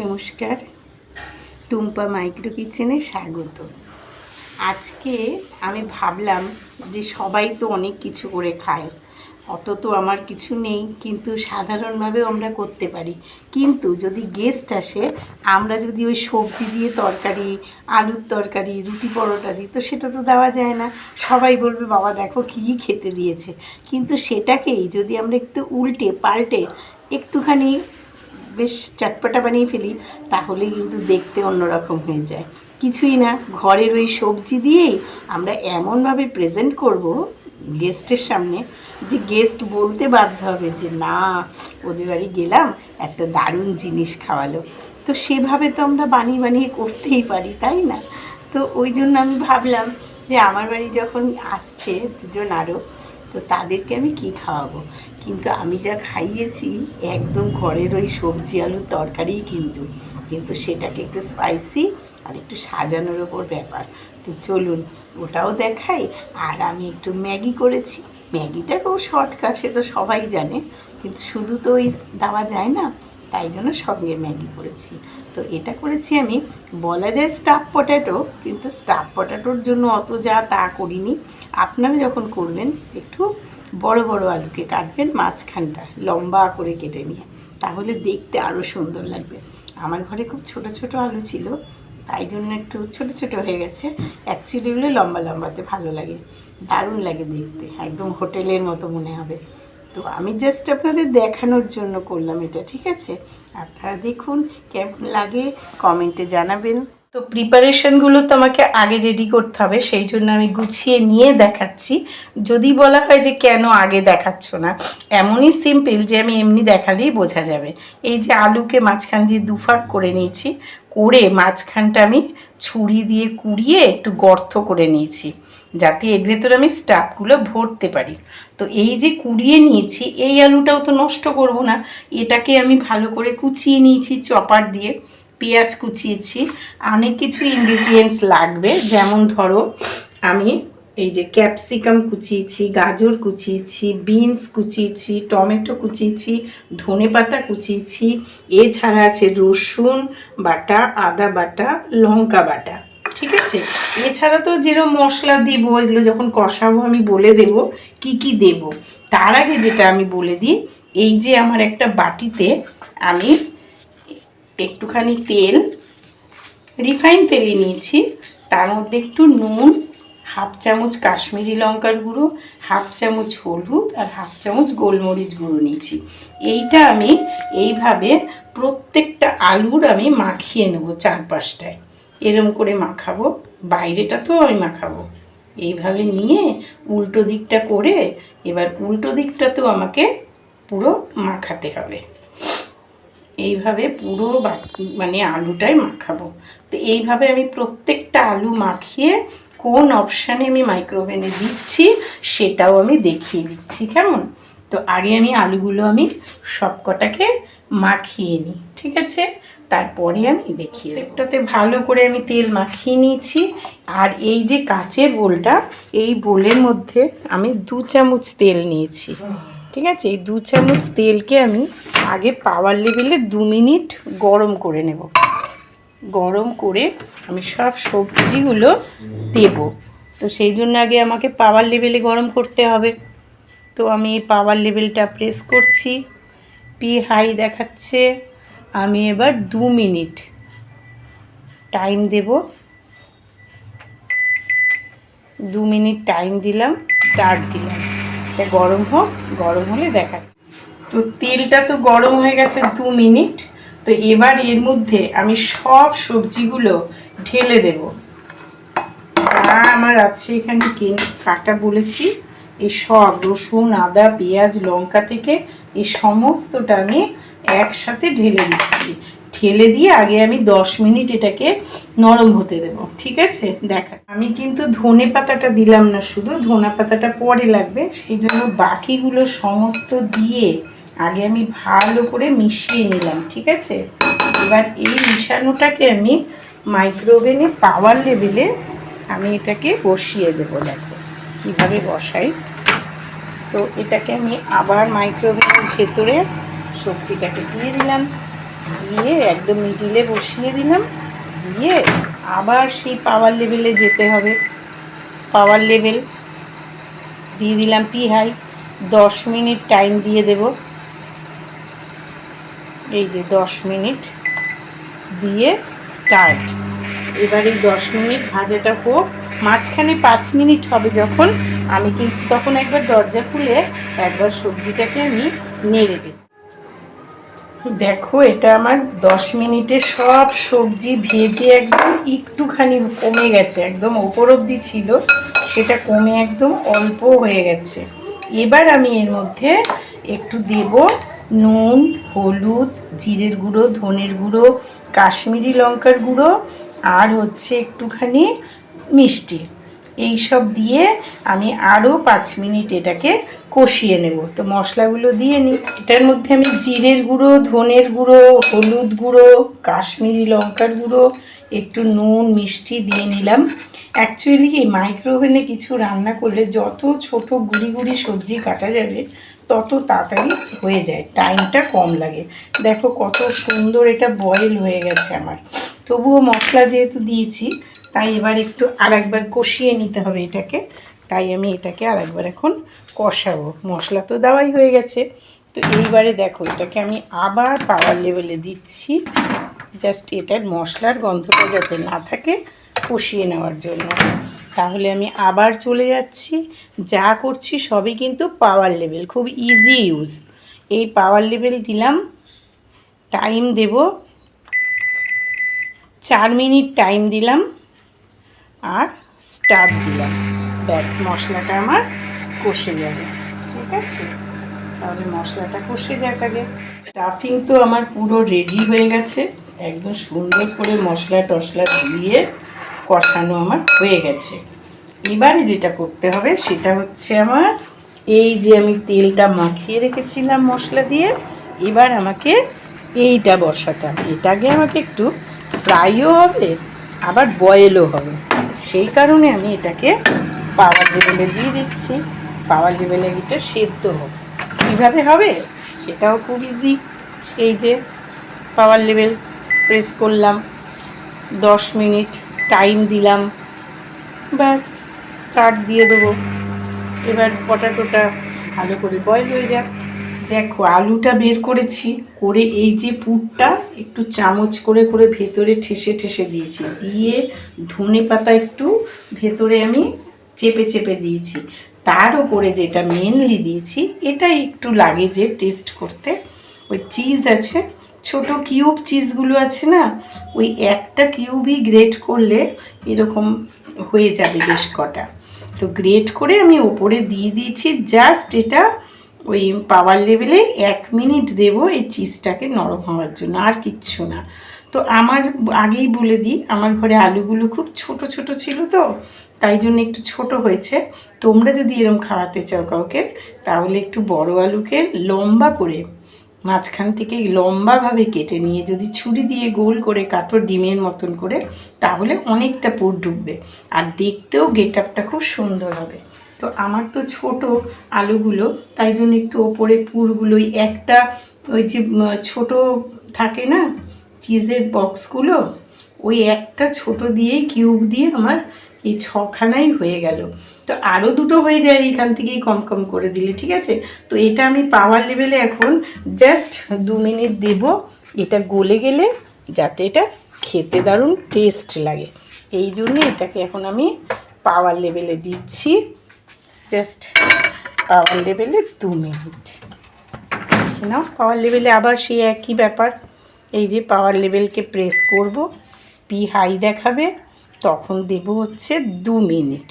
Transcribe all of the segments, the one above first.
নমস্কার, টুম্পা মাইক্রো কিচেনে স্বাগত। আজকে আমি ভাবলাম যে সবাই তো অনেক কিছু করে খায়, অত তো আমার কিছু নেই, কিন্তু সাধারণভাবেও আমরা করতে পারি। কিন্তু যদি গেস্ট আসে, আমরা যদি ওই সবজি দিয়ে তরকারি, আলুর তরকারি, রুটি পরোটা দিই, তো সেটা তো দেওয়া যায় না। সবাই বলবে বাবা দেখো কী খেতে দিয়েছে। কিন্তু সেটাকেই যদি আমরা একটু উল্টে পাল্টে একটুখানি বেশ চটপটা বানিয়ে ফেলি, তাহলেই কিন্তু দেখতে অন্যরকম হয়ে যায়। কিছুই না, ঘরের ওই সবজি দিয়েই আমরা এমনভাবে প্রেজেন্ট করব গেস্টের সামনে যে গেস্ট বলতে বাধ্য হবে যে না, ওদের বাড়ি গেলাম, একটা দারুণ জিনিস খাওয়ালো। তো সেভাবে তো আমরা বানিয়ে বানিয়ে করতেই পারি, তাই না? তো ওই জন্য আমি ভাবলাম যে আমার বাড়ি যখন আসছে দুজন আরও, তো তাদেরকে আমি কি খাওয়াবো। কিন্তু আমি যা খাইয়েছি একদম ঘরের ওই সবজি আলুর তরকারিই, কিন্তু সেটাকে একটু স্পাইসি আর একটু সাজানোর ওপর ব্যাপার। তো চলুন ওটাও দেখাই। আর আমি একটু ম্যাগি করেছি। ম্যাগিটা খুব শর্টকাট, সে তো সবাই জানে, কিন্তু শুধু তো ওই দেওয়া যায় না, তাই জন্য সঙ্গে ম্যাগি করেছি। তো এটা করেছি আমি, বলা যায় স্টাফ পটেটো, কিন্তু স্টাফ পটেটোর জন্য অত যা তা করিনি। আপনারা যখন করবেন একটু বড় বড় আলুকে কাটবেন, মাঝখানটা লম্বা করে কেটে নিয়ে, তাহলে দেখতে আরও সুন্দর লাগবে। আমার ঘরে খুব ছোট ছোট আলু ছিল, তাই জন্য একটু ছোট ছোট হয়ে গেছে। অ্যাকচুয়ালি এগুলো লম্বা লম্বাতে ভালো লাগে, দারুণ লাগে দেখতে, একদম হোটেলের মতো মনে হবে। তো আমি জাস্ট আপনাদের দেখানোর জন্য করলাম এটা, ঠিক আছে? আপনারা দেখুন কেমন লাগে, কমেন্টে জানাবেন। তো প্রিপারেশনগুলো তো আমাকে আগে রেডি করতে হবে, সেই জন্য আমি গুছিয়ে নিয়ে দেখাচ্ছি। যদি বলা হয় যে কেন আগে দেখাচ্ছ না, এমনই সিম্পল যে আমি এমনি দেখালেই বোঝা যাবে। এই যে আলুকে মাঝখান দিয়ে দুফাক করে নিয়েছি, করে মাঝখানটা আমি ছুরি দিয়ে কুড়িয়ে একটু গর্ত করে নিয়েছি, যাতে এর ভেতরে আমি স্টাফগুলো ভরতে পারি। তো এই যে কুড়িয়ে নিয়েছি, এই আলুটাও তো নষ্ট করব না, এটাকে আমি ভালো করে কুচিয়ে নিয়েছি চপার দিয়ে, পেঁয়াজ কুচিয়েছি। অনেক কিছু ইনগ্রিডিয়েন্টস লাগবে, যেমন ধরো আমি এই যে ক্যাপসিকাম কুচিয়েছি, গাজর কুচিয়েছি, বিনস কুচিয়েছি, টমেটো কুচিয়েছি, ধনেপাতা কুচিয়েছি, এছাড়া আছে রসুন বাটা, আদা বাটা, লঙ্কা বাটা, ঠিক আছে? এছাড়া তো যেরকম মশলা দেবো, এগুলো যখন কষাবো আমি বলে দেব কি কি দেব। তার আগে যেটা আমি বলে দিই, এই যে আমার একটা বাটিতে আমি একটুখানি তেল, রিফাইন তেলই নিয়েছি, তার মধ্যে একটু নুন, হাফ চামচ কাশ্মীরি লঙ্কার গুঁড়ো, হাফ চামচ হলুদ আর হাফ চামচ গোলমরিচ গুঁড়ো নিয়েছি। এইটা আমি এইভাবে প্রত্যেকটা আলুর আমি মাখিয়ে নেবো চারপাশটায়, এরম করে মাখাবো, বাইরেটা তো আমি মাখাবো। এইভাবে নিয়ে উল্টো দিকটা করে, এবার উল্টো দিকটাতেও আমাকে পুরো মাখাতে হবে। এইভাবে পুরো মানে আলুটাই মাখাবো। তো এইভাবে আমি প্রত্যেকটা আলু মাখিয়ে কোন অপশানে আমি মাইক্রোওভেনে দিচ্ছি সেটাও আমি দেখিয়ে দিচ্ছি, কেমন? তো আগে আমি আলুগুলো আমি সব কটাকে মাখিয়ে নিই, ঠিক আছে? তারপরে আমি দেখিয়ে দেবো। একটাতে ভালো করে আমি তেল মাখিয়ে নিয়েছি। আর এই যে কাচের বোলটা, এই বোলের মধ্যে আমি 2 চামচ তেল নিয়েছি, ঠিক আছে? এই 2 চামচ তেলকে আমি আগে পাওয়ার লেভেলে 2 মিনিট গরম করে নেব। গরম করে আমি সব সবজিগুলো দেব। তো সেই জন্য আগে আমাকে পাওয়ার লেভেলে গরম করতে হবে। তো আমি এই পাওয়ার লেভেলটা প্রেস করছি, হাই দেখাচ্ছে। আমি এবার 2 মিনিট টাইম দেব। 2 মিনিট টাইম দিলাম, স্টার্ট দিলাম। এটা গরম হোক, গরম হলে দেখাচ্ছি। তো তেলটা তো গরম হয়ে গেছে 2 মিনিট। তো এবার এর মধ্যে আমি সব সবজিগুলো ঢেলে দেব, যা আমার আছে এখানে কাটা বলেছি। এই সব রসুন, আদা, পেঁয়াজ, লঙ্কা থেকে এই সমস্তটা আমি একসাথে ঢেলে দিচ্ছি। ঢেলে দিয়ে আগে আমি 10 মিনিট এটাকে নরম হতে দেব, ঠিক আছে? দেখা, আমি কিন্তু ধনে পাতাটা দিলাম না, শুধু ধনে পাতাটা পরে লাগবে, সেই জন্য বাকিগুলো সমস্ত দিয়ে আগে আমি ভালো করে মিশিয়ে নিলাম, ঠিক আছে? এবার এই মিশানোটাকে আমি মাইক্রোওভেনে পাওয়ার লেভেলে আমি এটাকে বসিয়ে দেবো। দেখো কীভাবে বসাই। তো এটাকে আমি আবার মাইক্রোওভেনের ভেতরে সবজিটাকে দিয়ে দিলাম। দিয়ে একদম মিডিলে বসিয়ে দিলাম, দিয়ে আবার সেই পাওয়ার লেভেলে যেতে হবে। পাওয়ার লেভেল দিয়ে দিলাম পি হাই, 10 মিনিট টাইম দিয়ে দেব। এই যে 10 মিনিট দিয়ে স্টার্ট। এবার এই 10 মিনিট ভাজাটা হোক, মাঝখানে 5 মিনিট হবে যখন, আমি কিন্তু তখন একবার দরজা খুলে একবার সবজিটাকে আমি নেড়ে দেব। দেখো এটা আমার 10 মিনিটে সব সবজি ভেজে একদম একটুখানি কমে গেছে, একদম ওপর অবধি ছিল, সেটা কমে একদম অল্প হয়ে গেছে। এবার আমি এর মধ্যে একটু দেব নুন, হলুদ, জিরের গুঁড়ো, ধনের গুঁড়ো, কাশ্মীরি লঙ্কার গুঁড়ো, আর হচ্ছে একটুখানি মিষ্টি। এই সব দিয়ে আমি আরও 5 মিনিট এটাকে কষিয়ে নেব। তো মশলাগুলো দিয়ে নিই। এটার মধ্যে আমি জিরের গুঁড়ো, ধনের গুঁড়ো, হলুদ গুঁড়ো, কাশ্মীরি লঙ্কার গুঁড়ো, একটু নুন, মিষ্টি দিয়ে নিলাম। অ্যাকচুয়ালি এই মাইক্রোওভেনে কিছু রান্না করলে যত ছোট গুঁড়ি গুঁড়ি সবজি কাটা যাবে তত তাড়াতাড়ি হয়ে যায়, টাইমটা কম লাগে। দেখো কত সুন্দর এটা বয়েল হয়ে গেছে আমার। তবুও মশলা যেহেতু দিয়েছি, তাই এবার একটু আরেকবার কষিয়ে নিতে হবে এটাকে। তাই আমি এটাকে আরেকবার এখন কষাবো। মশলা তো দেওয়াই হয়ে গেছে। তো এইবারে দেখো এটাকে আমি আবার পাওয়ার লেভেলে দিচ্ছি, জাস্ট এটার মশলার গন্ধটা যাতে না থাকে কষিয়ে নেওয়ার জন্য। তাহলে আমি আবার চলে যাচ্ছি। যা করছি সবই কিন্তু পাওয়ার লেভেল, খুব ইজি ইউজ। এই পাওয়ার লেভেল দিলাম, টাইম দেব 4 মিনিট টাইম দিলাম, আর স্টার্ট দিলাম। ব্যাস মশলাটা আমার কষে যাবে। ঠিক আছে, তাহলে মশলাটা কষে যাক আগে। স্টাফিং তো আমার পুরো রেডি হয়ে গেছে, একদম সুন্দর করে মশলা টশলা দিয়ে কষানো আমার হয়ে গেছে। এবারে যেটা করতে হবে সেটা হচ্ছে আমার এই যে আমি তেলটা মাখিয়ে রেখেছিলাম মশলা দিয়ে, এবার আমাকে এইটা বসাতে হবে। এটাকে আমাকে একটু ফ্রাইও হবে আবার বয়েলও হবে, সেই কারণে আমি এটাকে পাওয়ার লেভেলে দিয়ে দিচ্ছি। পাওয়ার লেভেলে এটা সেদ্ধ হবে। কীভাবে হবে সেটাও খুব ইজি। এই যে পাওয়ার লেভেল প্রেস করলাম, 10 মিনিট টাইম দিলাম, ব্যাস স্টার্ট দিয়ে দেবো। এবার পটাটোটা ভালো করে বয়েল হয়ে যাক। দেখো আলুটা বের করেছি, করে এই যে পুরটা একটু চামচ করে করে ভেতরে ঠেসে ঠেসে দিয়েছি, দিয়ে ধনে পাতা একটু ভেতরে আমি চেপে চেপে দিয়েছি। তার উপরে যেটা মেনলি দিয়েছি, এটা একটু লাগে যে টেস্ট করতে, ওই চিজ আছে, ছোট কিউব চিজগুলো আছে না, ওই একটা কিউবই গ্রেট করলে এরকম হয়ে যাবে বেশ কটা। তো গ্রেট করে আমি ওপরে দিয়ে দিয়েছি। জাস্ট এটা ওই পাওয়ার লেভেলে 1 মিনিট দেবো এই চিজটাকে নরম হওয়ার জন্য, আর কিচ্ছু না। তো আমার আগেই বলে দিই, আমার ঘরে আলুগুলো খুব ছোট ছোট ছিল, তো তাই জন্য একটু ছোট হয়েছে। তোমরা যদি এরকম খাওয়াতে চাও কাউকে, তাহলে একটু বড় আলুকে লম্বা করে মাঝখান থেকে লম্বাভাবে কেটে নিয়ে যদি ছুরি দিয়ে গোল করে কাটো ডিমের মতন করে, তাহলে অনেকটা পুর ঢুকবে আর দেখতেও গেট আপটা খুব সুন্দর হবে। তো আমার তো ছোট আলুগুলো, তাই জন্য একটু ওপরে পুরগুলোই একটা ওই যে ছোট থাকে না চিজের বক্সগুলো, ওই একটা ছোট দিয়েই কিউব দিয়ে আমার এই 6খানাই হয়ে গেল। তো আরও দুটো হয়ে যায় এখান থেকেই কম কম করে দিলে, ঠিক আছে। তো এটা আমি পাওয়ার লেভেলে এখন জাস্ট 2 মিনিট দেব, এটা গলে গেলে যাতে এটা খেতে দারুণ টেস্ট লাগে, এই জন্যে এটাকে এখন আমি পাওয়ার লেভেলে দিচ্ছি। জাস্ট পাওয়ার লেভেলে 2 মিনিট না, পাওয়ার লেভেলে আবার সেই একই ব্যাপার। এই যে পাওয়ার লেভেলকে প্রেস করব, পি হাই দেখাবে, তখন দেব হচ্ছে 2 মিনিট।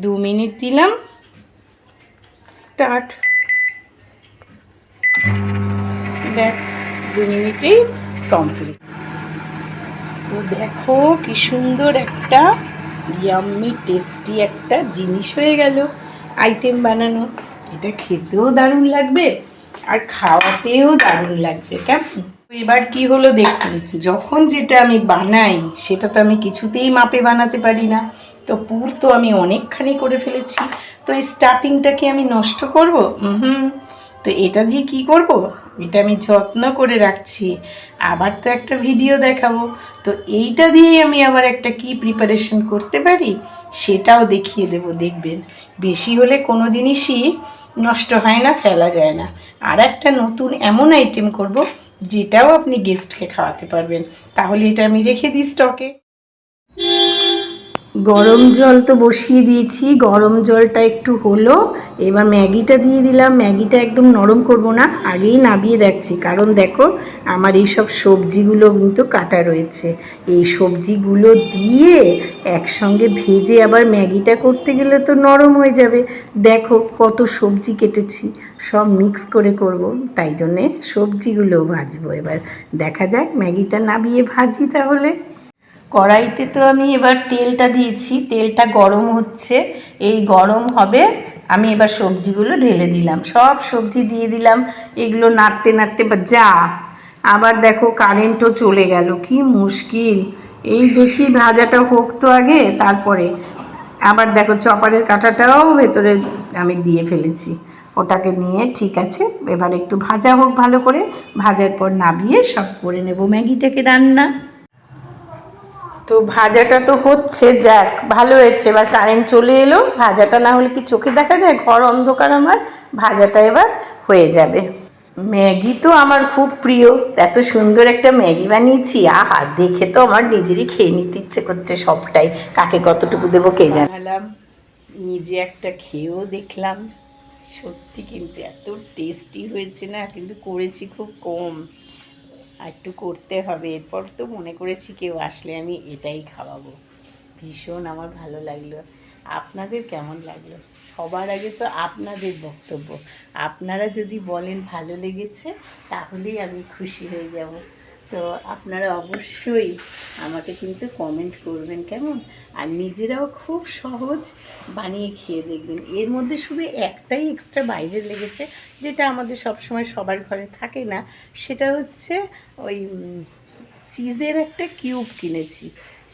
2 মিনিট দিলাম, স্টার্ট। ব্যাস 2 মিনিটেই কমপ্লিট। তো দেখো কি সুন্দর একটা ইয়াম্মি টেস্টি একটা জিনিস হয়ে গেল আইটেম বানানো। এটা খেতেও দারুণ লাগবে আর খাওয়াতেও দারুণ লাগবে, কেমন? এবার কি হলো দেখুন, যখন যেটা আমি বানাই সেটা তো আমি কিছুতেই মাপে বানাতে পারি না। তো পুর তো আমি অনেকখানি করে ফেলেছি, তো এই স্টাফিংটাকে আমি নষ্ট করব? তো এটা দিয়ে কি করব, এটা আমি যত্ন করে রাখছি, আবার তো একটা ভিডিও দেখাবো। তো এইটা দিয়েই আমি আবার একটা কি প্রিপারেশন করতে পারি সেটাও দেখিয়ে দেব, দেখবেন। বেশি হলে কোনো জিনিসই নষ্ট হয় না, ফেলা যায় না। আর একটা নতুন এমন আইটেম করব যেটাও আপনি গেস্টকে খাওয়াতে পারবেন। তাহলে এটা আমি রেখে দিই স্টকে। গরম জল তো বসিয়ে দিয়েছি, গরম জলটা একটু হলো, এবার ম্যাগিটা দিয়ে দিলাম। ম্যাগিটা একদম নরম করব না, আগেই নামিয়ে রাখছি, কারণ দেখো আমার এই সব সবজিগুলো কিন্তু কাটা রয়েছে। এই সবজিগুলো দিয়ে একসঙ্গে ভেজে আবার ম্যাগিটা করতে গেলে তো নরম হয়ে যাবে। দেখো কত সবজি কেটেছি, সব মিক্স করে করব, তাই জন্যে সবজিগুলোও ভাজবো। এবার দেখা যাক, ম্যাগিটা নামিয়ে ভাজি তাহলে। কড়াইতে তো আমি এবার তেলটা দিয়েছি, তেলটা গরম হচ্ছে, এই গরম হবে। আমি এবার সবজিগুলো ঢেলে দিলাম, সব সবজি দিয়ে দিলাম। এগুলো নাড়তে নাড়তে যা, আবার দেখো কারেন্টও চলে গেল, কি মুশকিল। এই দেখি ভাজাটা হোক তো আগে, তারপরে। আবার দেখো চপারের কাঁটাটাও ভেতরে আমি দিয়ে ফেলেছি, ওটাকে নিয়ে ঠিক আছে, এবার একটু ভাজা হোক ভালো করে। ভাজার পর নামিয়ে সব করে নেব ম্যাগিটাকে রান্না। তো ভাজাটা তো হচ্ছে, যাক ভালো হয়েছে। এবার কারেন্ট চলে এলো, ভাজাটা না হলে কি চোখে দেখা যায়, ঘর অন্ধকার আমার। ভাজাটা এবার হয়ে যাবে। ম্যাগি তো আমার খুব প্রিয়, এত সুন্দর একটা ম্যাগি বানিয়েছি, আহা দেখে তো আমার নিজেরই খেয়ে নিতে ইচ্ছে করছে সবটাই। কাকে কতটুকু দেবো কে জানালাম, নিজে একটা খেয়েও দেখলাম। সত্যি কিন্তু এত টেস্টি হয়েছে না, কিন্তু করেছি খুব কম, আর একটু করতে হবে। এরপর তো মনে করেছি কেউ আসলে আমি এটাই খাওয়াবো। ভীষণ আমার ভালো লাগলো। আপনাদের কেমন লাগলো? সবার আগে তো আপনাদের বক্তব্য। আপনারা যদি বলেন ভালো লেগেছে, তাহলেই আমি খুশি হয়ে যাব। তো আপনারা অবশ্যই আমাকে কিন্তু কমেন্ট করবেন, কেমন? আর নিজেরাও খুব সহজ বানিয়ে খেয়ে দেখবেন। এর মধ্যে শুধু একটাই এক্সট্রা বাইরে লেগেছে, যেটা আমাদের সবসময় সবার ঘরে থাকে না। সেটা হচ্ছে ওই চিজের একটা কিউব কিনেছি,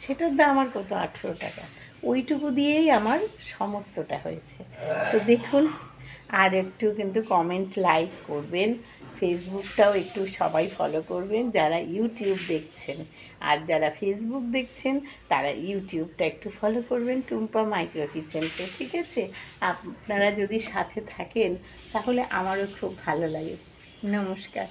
সেটার দাম আমার কত, 18 টাকা। ওইটুকু দিয়েই আমার সমস্তটা হয়েছে। তো দেখুন, আর একটু কিন্তু কমেন্ট লাইক করবেন, ফেসবুকটাও একটু সবাই ফলো করবেন যারা ইউটিউব দেখছেন। আর যারা ফেসবুক দেখছেন তারা ইউটিউবটা একটু ফলো করবেন, টুম্পা মাইক্রো কিচেনকে, ঠিক আছে? আপনারা যদি সাথে থাকেন তাহলে আমারও খুব ভালো লাগে। নমস্কার।